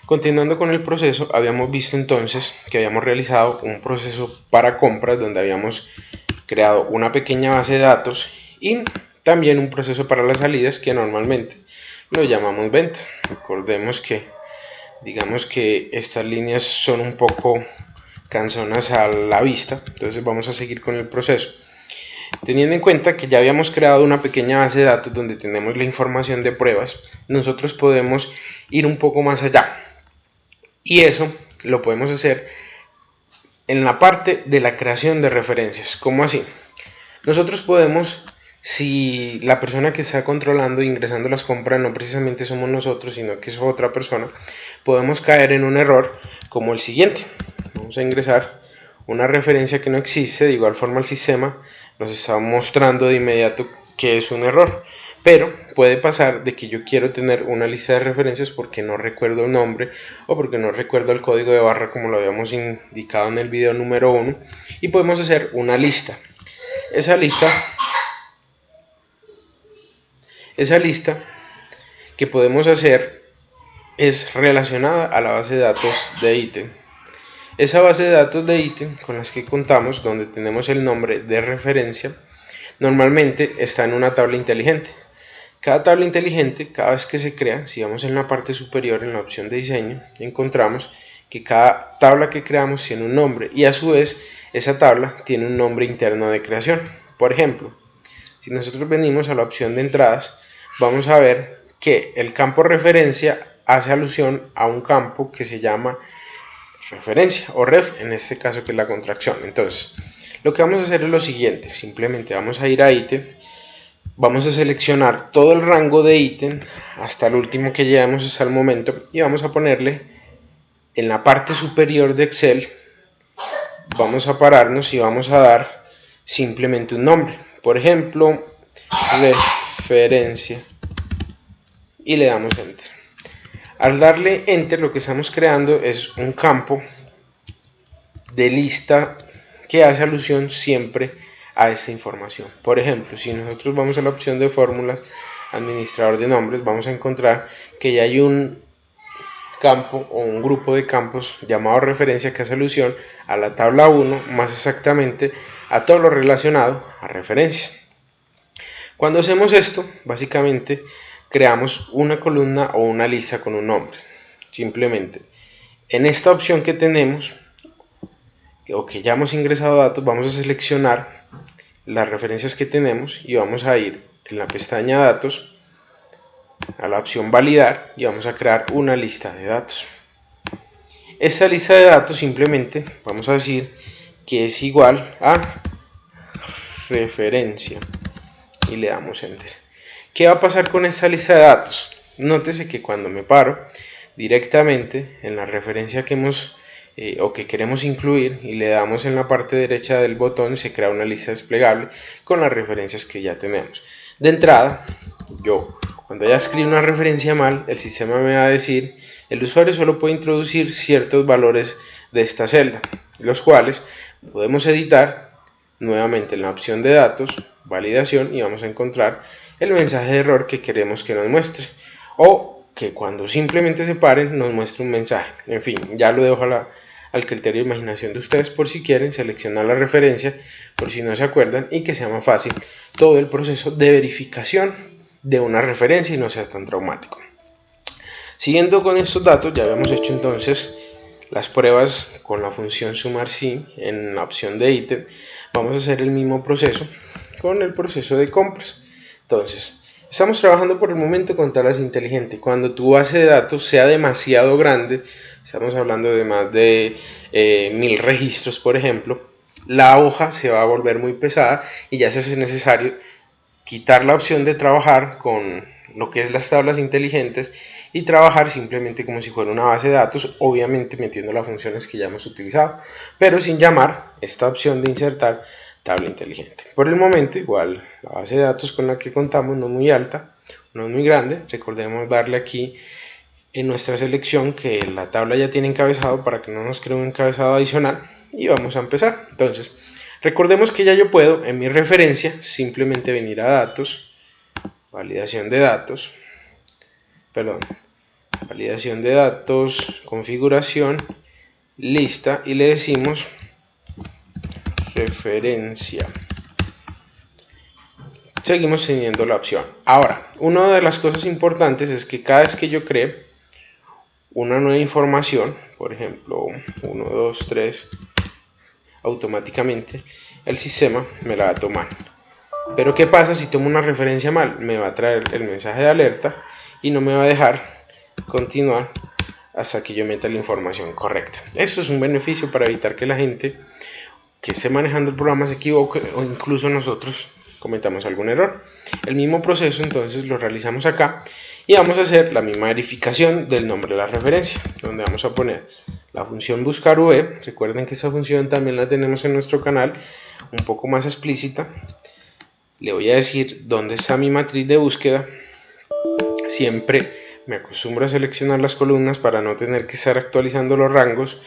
Continuando con el proceso, habíamos visto entonces que habíamos realizado un proceso para compras donde habíamos creado una pequeña base de datos y también un proceso para las salidas que normalmente lo llamamos ventas. Recordemos que digamos que estas líneas son un poco cansonas a la vista, entonces vamos a seguir con el proceso. Teniendo en cuenta que ya habíamos creado una pequeña base de datos donde tenemos la información de pruebas, nosotros podemos ir un poco más allá. Y eso lo podemos hacer en la parte de la creación de referencias. ¿Cómo así? Nosotros podemos, si la persona que está controlando e ingresando las compras no precisamente somos nosotros, sino que es otra persona, podemos caer en un error como el siguiente. Vamos a ingresar una referencia que no existe, de igual forma el sistema nos está mostrando de inmediato que es un error. Pero puede pasar de que yo quiero tener una lista de referencias porque no recuerdo el nombre o porque no recuerdo el código de barra como lo habíamos indicado en el video número 1 y podemos hacer una lista. Esa lista que podemos hacer es relacionada a la base de datos de ítem. Esa base de datos de ítem con las que contamos, donde tenemos el nombre de referencia, normalmente está en una tabla inteligente. Cada tabla inteligente, cada vez que se crea, si vamos en la parte superior en la opción de diseño, encontramos que cada tabla que creamos tiene un nombre y a su vez esa tabla tiene un nombre interno de creación. Por ejemplo, si nosotros venimos a la opción de entradas, vamos a ver que el campo referencia hace alusión a un campo que se llama referencia o ref, en este caso que es la contracción. Entonces, lo que vamos a hacer es lo siguiente, simplemente vamos a ir a ítem, vamos a seleccionar todo el rango de ítem hasta el último que llevamos hasta el momento y vamos a ponerle en la parte superior de Excel, vamos a pararnos y vamos a dar simplemente un nombre, por ejemplo referencia, y le damos enter. Al darle enter lo que estamos creando es un campo de lista que hace alusión siempre a esta información. Por ejemplo, si nosotros vamos a la opción de fórmulas, administrador de nombres, vamos a encontrar que ya hay un campo o un grupo de campos llamado referencia que hace alusión a la tabla 1, más exactamente a todo lo relacionado a referencias. Cuando hacemos esto, básicamente creamos una columna o una lista con un nombre. Simplemente en esta opción que tenemos o que ya hemos ingresado datos, vamos a seleccionar las referencias que tenemos y vamos a ir en la pestaña datos a la opción validar y vamos a crear una lista de datos. Esta lista de datos simplemente vamos a decir que es igual a referencia y le damos enter. ¿Qué va a pasar con esta lista de datos? Nótese que cuando me paro directamente en la referencia que hemos o que queremos incluir y le damos en la parte derecha del botón, se crea una lista desplegable con las referencias que ya tenemos. De entrada, cuando haya escrito una referencia mal, el sistema me va a decir el usuario solo puede introducir ciertos valores de esta celda, los cuales podemos editar nuevamente en la opción de datos, validación, y vamos a encontrar el mensaje de error que queremos que nos muestre o que cuando simplemente se paren nos muestre un mensaje. En fin, ya lo dejo al criterio de imaginación de ustedes por si quieren seleccionar la referencia, por si no se acuerdan, y que sea más fácil todo el proceso de verificación de una referencia y no sea tan traumático. Siguiendo con estos datos, ya habíamos hecho entonces las pruebas con la función sumar sí en la opción de ítem. Vamos a hacer el mismo proceso con el proceso de compras. Entonces, estamos trabajando por el momento con tablas inteligentes. Cuando tu base de datos sea demasiado grande, estamos hablando de más de 1000 registros, por ejemplo, la hoja se va a volver muy pesada y ya se hace necesario quitar la opción de trabajar con lo que es las tablas inteligentes y trabajar simplemente como si fuera una base de datos, obviamente metiendo las funciones que ya hemos utilizado, pero sin llamar esta opción de insertar tabla inteligente. Por el momento, igual la base de datos con la que contamos no es muy alta, no es muy grande. Recordemos darle aquí en nuestra selección que la tabla ya tiene encabezado para que no nos cree un encabezado adicional y vamos a empezar. Entonces, recordemos que ya yo puedo en mi referencia simplemente venir a datos, validación de datos, validación de datos, configuración, lista, y le decimos referencia. Seguimos teniendo la opción. Ahora, una de las cosas importantes es que cada vez que yo cree una nueva información, por ejemplo 1, 2, 3, automáticamente el sistema me la va a tomar. Pero ¿qué pasa si tomo una referencia mal? Me va a traer el mensaje de alerta y no me va a dejar continuar hasta que yo meta la información correcta. Eso es un beneficio para evitar que la gente que esté manejando el programa se equivoque o incluso nosotros cometamos algún error. El mismo proceso entonces lo realizamos acá y vamos a hacer la misma verificación del nombre de la referencia, donde vamos a poner la función buscar v. Recuerden que esta función también la tenemos en nuestro canal, un poco más explícita. Le voy a decir dónde está mi matriz de búsqueda. Siempre me acostumbro a seleccionar las columnas para no tener que estar actualizando los rangos,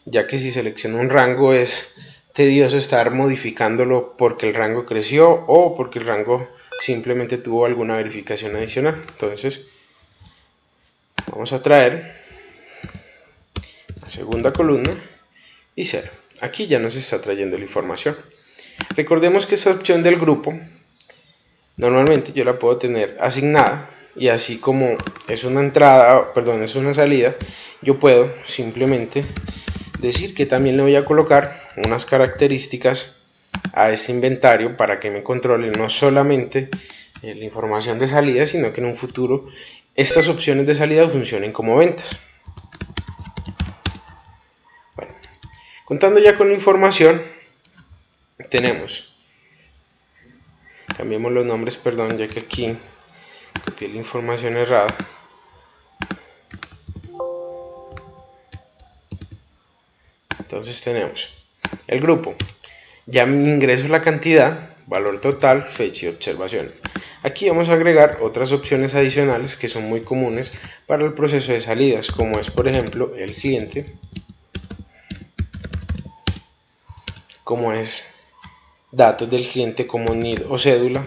ya que si selecciono un rango es tedioso estar modificándolo porque el rango creció o porque el rango simplemente tuvo alguna verificación adicional. Entonces vamos a traer la segunda columna y 0. Aquí ya nos está trayendo la información. Recordemos que esta opción del grupo normalmente yo la puedo tener asignada, y así como es una entrada, perdón, es una salida, yo puedo simplemente decir que también le voy a colocar unas características a este inventario para que me controle no solamente la información de salida, sino que en un futuro estas opciones de salida funcionen como ventas. Bueno, contando ya con la información, tenemos, cambiemos los nombres, perdón, ya que aquí copié la información errada. Entonces tenemos el grupo, ya ingreso la cantidad, valor total, fecha y observaciones. Aquí vamos a agregar otras opciones adicionales que son muy comunes para el proceso de salidas, como es por ejemplo el cliente, como es datos del cliente como NID o cédula,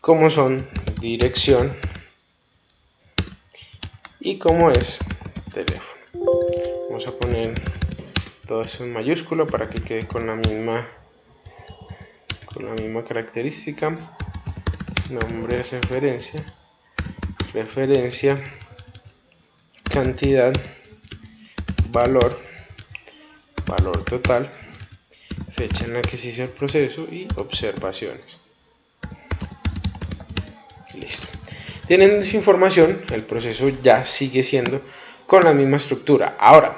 como son dirección y como es teléfono. Vamos a poner todo eso en mayúscula para que quede con la misma característica. Nombre, referencia, cantidad, valor total, fecha en la que se hizo el proceso y observaciones. Listo. Teniendo esa información, el proceso ya sigue siendo con la misma estructura. Ahora,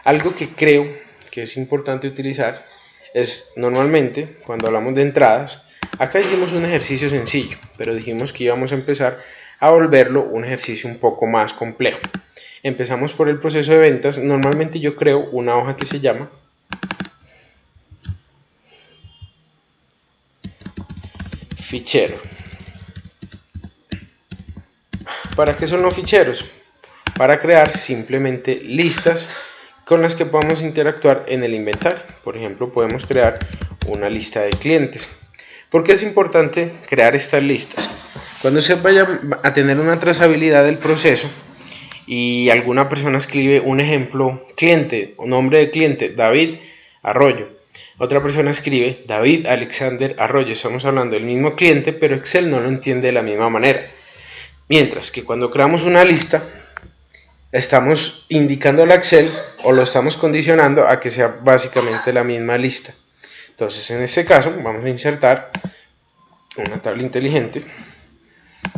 algo que creo que es importante utilizar es, normalmente cuando hablamos de entradas, acá hicimos un ejercicio sencillo, pero dijimos que íbamos a empezar a volverlo un ejercicio un poco más complejo. Empezamos por el proceso de ventas. Normalmente yo creo una hoja que se llama fichero. ¿Para qué son los ficheros? Para crear simplemente listas con las que podamos interactuar en el inventario. Por ejemplo, podemos crear una lista de clientes. ¿Por qué es importante crear estas listas? Cuando usted vaya a tener una trazabilidad del proceso y alguna persona escribe un ejemplo cliente o nombre de cliente David Arroyo, otra persona escribe David Alexander Arroyo, estamos hablando del mismo cliente, pero Excel no lo entiende de la misma manera. Mientras que cuando creamos una lista, estamos indicando a Excel o lo estamos condicionando a que sea básicamente la misma lista. Entonces, en este caso, vamos a insertar una tabla inteligente,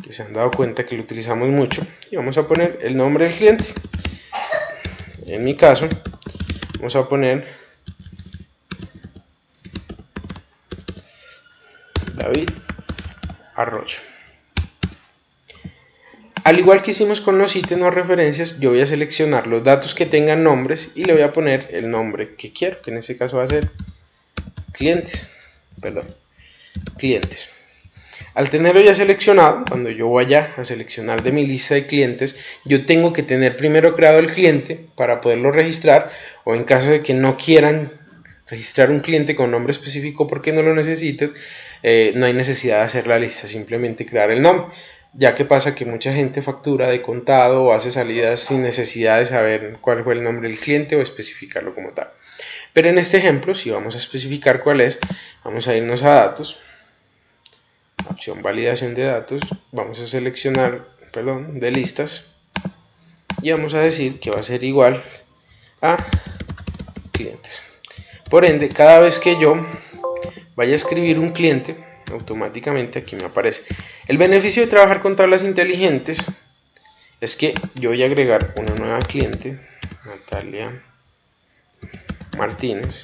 que se han dado cuenta que lo utilizamos mucho, y vamos a poner el nombre del cliente. En mi caso, vamos a poner David Arroyo. Al igual que hicimos con los ítems o referencias, yo voy a seleccionar los datos que tengan nombres y le voy a poner el nombre que quiero, que en este caso va a ser clientes. Al tenerlo ya seleccionado, cuando yo vaya a seleccionar de mi lista de clientes, yo tengo que tener primero creado el cliente para poderlo registrar, o en caso de que no quieran registrar un cliente con nombre específico porque no lo necesiten, no hay necesidad de hacer la lista, simplemente crear el nombre. ya que pasa que mucha gente factura de contado o hace salidas sin necesidad de saber cuál fue el nombre del cliente o especificarlo como tal. Pero en este ejemplo, si vamos a especificar cuál es, vamos a irnos a datos, opción validación de datos, vamos a seleccionar, de listas, y vamos a decir que va a ser igual a clientes. Por ende, cada vez que yo vaya a escribir un cliente, automáticamente aquí me aparece. El beneficio de trabajar con tablas inteligentes es que yo voy a agregar una nueva cliente, Natalia Martínez.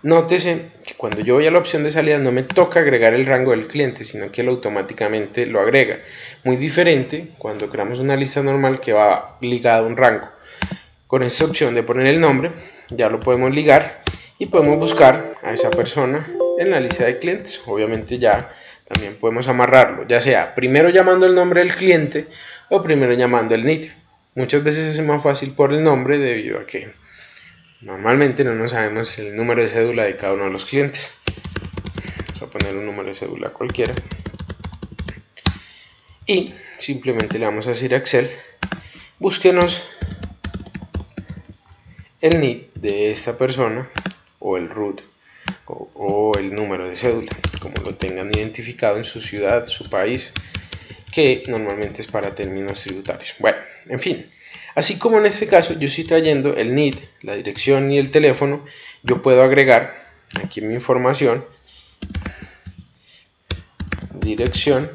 Nótese que cuando yo voy a la opción de salida no me toca agregar el rango del cliente, sino que él automáticamente lo agrega. Muy diferente cuando creamos una lista normal que va ligada a un rango. Con esta opción de poner el nombre, ya lo podemos ligar y podemos buscar a esa persona en la lista de clientes. Obviamente ya también podemos amarrarlo, ya sea primero llamando el nombre del cliente o primero llamando el NID. Muchas veces es más fácil por el nombre debido a que normalmente no nos sabemos el número de cédula de cada uno de los clientes. Vamos a poner un número de cédula cualquiera y simplemente le vamos a decir a Excel, búsquenos el NID de esta persona o el root o el número de cédula, como lo tengan identificado en su ciudad, su país, que normalmente es para términos tributarios. Bueno, en fin, así como en este caso yo estoy trayendo el NID, la dirección y el teléfono, yo puedo agregar aquí en mi información dirección,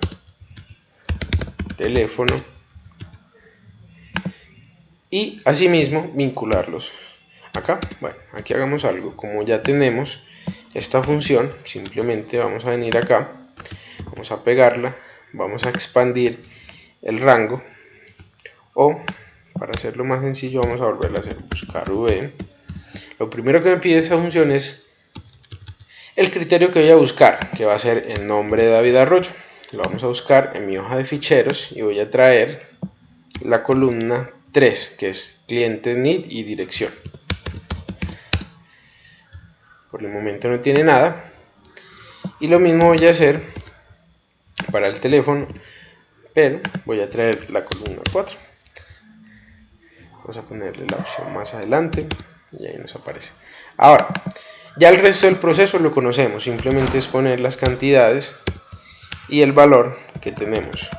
teléfono y asimismo vincularlos acá. Bueno, aquí hagamos algo. Como ya tenemos esta función, simplemente vamos a venir acá, vamos a pegarla, vamos a expandir el rango, o para hacerlo más sencillo vamos a volverla a hacer, buscar v. Lo primero que me pide esa función es el criterio que voy a buscar, que va a ser el nombre de David Arroyo. Lo vamos a buscar en mi hoja de ficheros y voy a traer la columna 3, que es cliente, NID y dirección. Por el momento no tiene nada. Y lo mismo voy a hacer para el teléfono, pero voy a traer la columna 4. Vamos a ponerle la opción más adelante y ahí nos aparece. Ahora, ya el resto del proceso lo conocemos, simplemente es poner las cantidades y el valor que tenemos.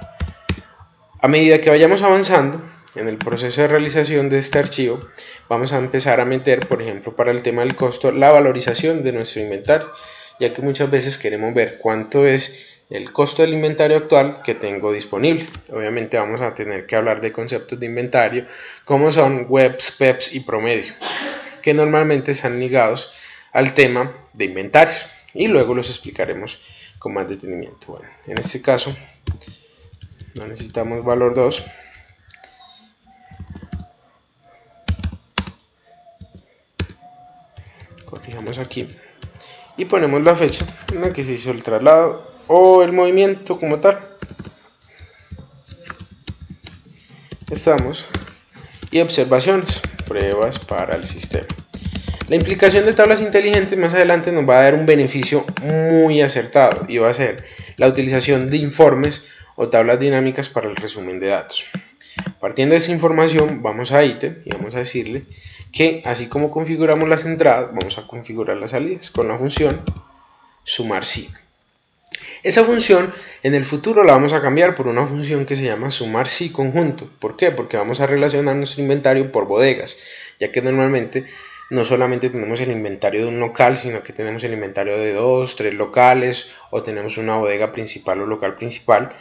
A medida que vayamos avanzando en el proceso de realización de este archivo, vamos a empezar a meter, por ejemplo, para el tema del costo, la valorización de nuestro inventario, ya que muchas veces queremos ver cuánto es el costo del inventario actual que tengo disponible. Obviamente vamos a tener que hablar de conceptos de inventario como son webs, PEPs y promedio, que normalmente están ligados al tema de inventarios y luego los explicaremos con más detenimiento. Bueno, en este caso no necesitamos valor 2. Corrijamos aquí y ponemos la fecha en la que se hizo el traslado o el movimiento como tal. Estamos y observaciones, pruebas para el sistema. La implicación de tablas inteligentes más adelante nos va a dar un beneficio muy acertado y va a ser la utilización de informes o tablas dinámicas para el resumen de datos. Partiendo de esa información vamos a ítem y vamos a decirle que así como configuramos las entradas, vamos a configurar las salidas con la función sumar si. Esa función en el futuro la vamos a cambiar por una función que se llama sumar si conjunto. ¿Por qué? Porque vamos a relacionar nuestro inventario por bodegas, ya que normalmente no solamente tenemos el inventario de un local, sino que tenemos el inventario de 2, 3 locales, o tenemos una bodega principal o local principal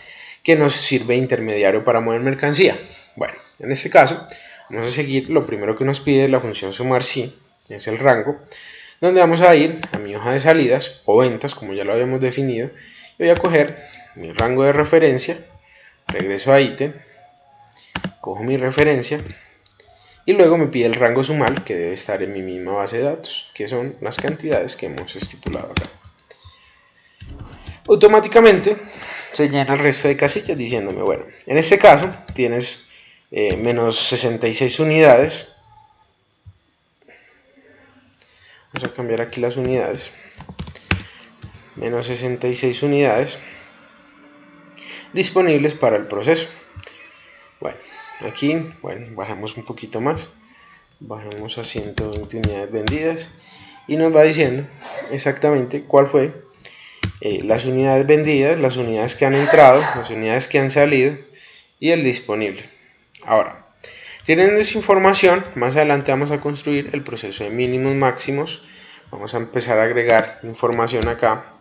que nos sirve de intermediario para mover mercancía. Bueno, en este caso vamos a seguir lo primero que nos pide la función sumar si, que es el rango, donde vamos a ir a mi hoja de salidas o ventas, como ya lo habíamos definido, y voy a coger mi rango de referencia, regreso a ítem, cojo mi referencia y luego me pide el rango sumal que debe estar en mi misma base de datos, que son las cantidades que hemos estipulado acá. Automáticamente se llena el resto de casillas diciéndome, bueno, en este caso tienes menos 66 unidades. Vamos a cambiar aquí las unidades. menos 66 unidades disponibles para el proceso. Bueno, aquí, bajamos un poquito más, bajemos a 120 unidades vendidas y nos va diciendo exactamente cuál fue las unidades vendidas, las unidades que han entrado, las unidades que han salido y el disponible. Ahora, teniendo esa información, más adelante vamos a construir el proceso de mínimos máximos. Vamos a empezar a agregar información acá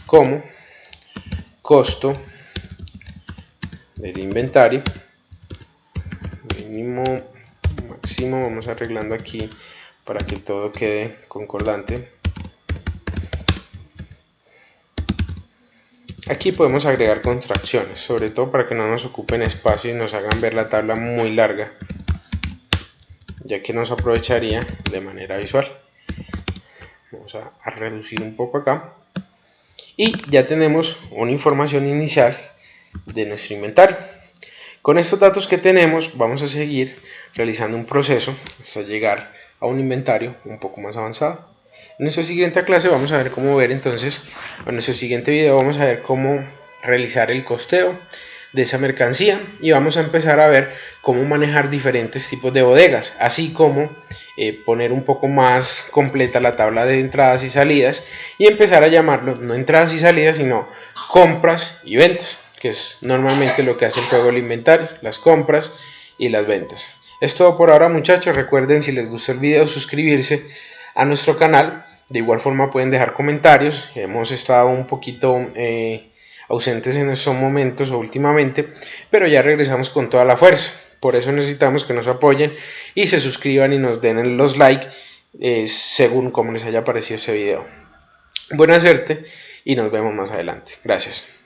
como costo del inventario, mínimo máximo. Vamos arreglando aquí para que todo quede concordante. Aquí podemos agregar contracciones, sobre todo para que no nos ocupen espacio y nos hagan ver la tabla muy larga, ya que nos aprovecharía de manera visual. Vamos a reducir un poco acá y ya tenemos una información inicial de nuestro inventario. Con estos datos que tenemos vamos a seguir realizando un proceso hasta llegar a un inventario un poco más avanzado. En nuestra siguiente clase vamos a ver cómo en nuestro siguiente video vamos a ver cómo realizar el costeo de esa mercancía y vamos a empezar a ver cómo manejar diferentes tipos de bodegas, así como poner un poco más completa la tabla de entradas y salidas y empezar a llamarlo no entradas y salidas sino compras y ventas, que es normalmente lo que hace el juego del inventario, las compras y las ventas. Es todo por ahora, muchachos. Recuerden, si les gustó el video, suscribirse a nuestro canal. De igual forma pueden dejar comentarios. Hemos estado un poquito ausentes en estos momentos o últimamente, pero ya regresamos con toda la fuerza. Por eso necesitamos que nos apoyen y se suscriban y nos den los likes según como les haya parecido este video. Buena suerte y nos vemos más adelante. Gracias.